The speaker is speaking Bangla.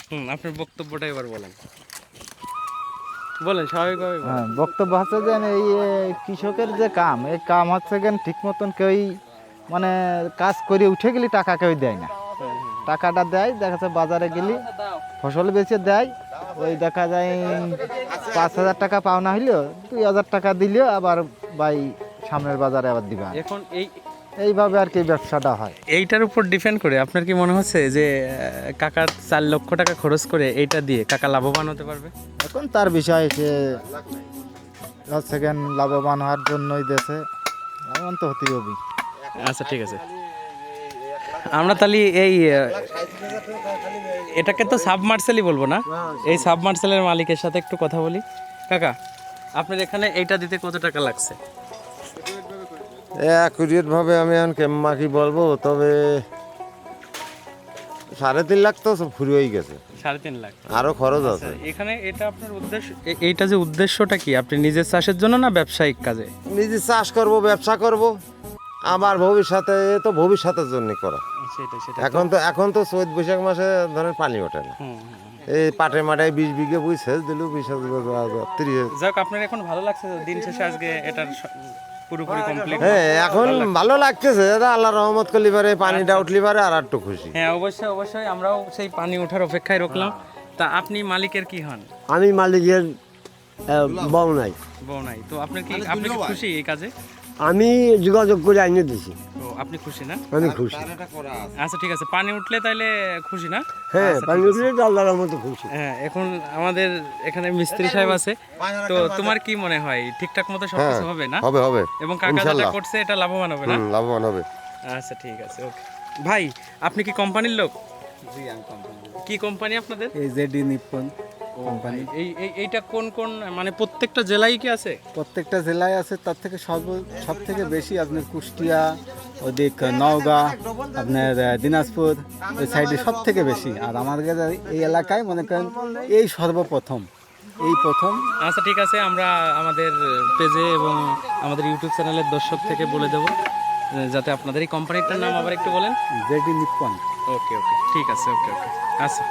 আপনার বক্তব্যটা এবার বলেন বলেন স্বাভাবিকভাবে বলেন। হ্যাঁ, বক্তব্য হচ্ছে যে এই কৃষকের যে কাম, এই কাম হচ্ছে যে ঠিক মতন কেউই মানে কাজ করে উঠে গেলে টাকা কেউ দেয় না। টাকাটা দেয়, দেখা যাচ্ছে বাজারে গেলে ফসল বেচে দেয়, ওই দেখা যায় 5,000 টাকা পাওনা হইলেও 2,000 টাকা দিলেও আবার ভাই সামনের বাজারে আবার দিবা। এখন এইভাবে আর কি ব্যবসাটা হয়। এইটার উপর ডিপেন্ড করে আপনার কি মনে হচ্ছে যে কাকার 4 লক্ষ টাকা খরচ করে এইটা দিয়ে কাকা লাভবান হতে পারবে? এখন তার বিষয় সে হচ্ছে কেন লাভবান হওয়ার জন্যই দেশে লাভবান তো হতেই হবে। আচ্ছা ঠিক আছে, আমরা তাহলে এই এটাকে তো সাবমার্সেলই বলবো না, এই সাবমার্সেলের মালিকের সাথে একটু কথা বলি। কাকা, আপনার এখানে এইটা দিতে কত টাকা লাগছে? অ্যাকুরেট ভাবে আমি এখন কেম্মা কি বলবো, তবে 3.5 লাখ তো ফুরিয়েই গেছে, 3.5 লাখ। আরো খরচ আছে। এখানে এটা আপনার উদ্দেশ্য, এইটা যে উদ্দেশ্যটা কি, আপনি নিজের চাষের জন্য না ব্যবসায়িক কাজে? নিজে চাষ করব, ব্যবসা করব, আমার ভবিষ্যতে, এ তো ভবিষ্যতের জন্য করা। সেটা এখন তো চৈত বৈশাখ মাসে ধরেন পানি ওঠে না, এই পাটে মাটায় 20 বিঘে বুঝ সেচ দিল, 20,000 যাক, আপনার এখন ভালো লাগছে তো দিন শেষে আজকে এটার পুরোপুরি কমপ্লিট? হ্যাঁ, এখন ভালো লাগতেছে দাদা, আল্লাহ রহমত করলি পারে, পানিটা উঠলি পারে আর একটু খুশি। হ্যাঁ, অবশ্যই আমরাও সেই পানি ওঠার অপেক্ষায় রাখলাম। তা আপনি মালিকের কি হন? আমি মালিকের বউ নাই। বউ নাই তো আপনি কি খুশি এই কাজে? আমি যোগাযোগ করে আইনে দিছি। ও, আপনি খুশি না? আমি খুশি। আচ্ছা ঠিক আছে, পানি উঠলে তাইলে খুশি না? হ্যাঁ, আচ্ছা, পানি ঠিক আছে। উঠলে তো আল্লাহর মতো খুশি। হ্যাঁ, এখন আমাদের এখানে মিস্ত্রি সাহেব আছে, তো তোমার কি মনে হয় ঠিকঠাক মতো সবকিছু হবে না? হবে হবে, এবং কাকা যেটা ইনশাল্লাহ। করছে এটা লাভবান হবে না? লাভবান হবে। আচ্ছা ঠিক আছে, ওকে। ভাই, আপনি কি কোম্পানির লোক? কি কোম্পানি আপনাদের? এই জেডি নিপ্পন কোম্পানি এইটা কোন মানে প্রত্যেকটা জেলায় কি আছে? প্রত্যেকটা জেলায় আছে, তার থেকে সব থেকে বেশি আপনার কুষ্টিয়া, ওদিক নওগাঁ, আপনার দিনাজপুর, ওই সাইডে সব থেকে বেশি। আর আমাদের এই এলাকায় মনে করেন এই সর্বপ্রথম, এই প্রথম। আচ্ছা ঠিক আছে, আমরা আমাদের পেজে এবং আমাদের ইউটিউব চ্যানেলের দর্শক থেকে বলে দেবো, যাতে আপনাদের এই কোম্পানিটার নাম আবার একটু বলেন। JD Nippon. ওকে, ঠিক আছে, ওকে। আচ্ছা।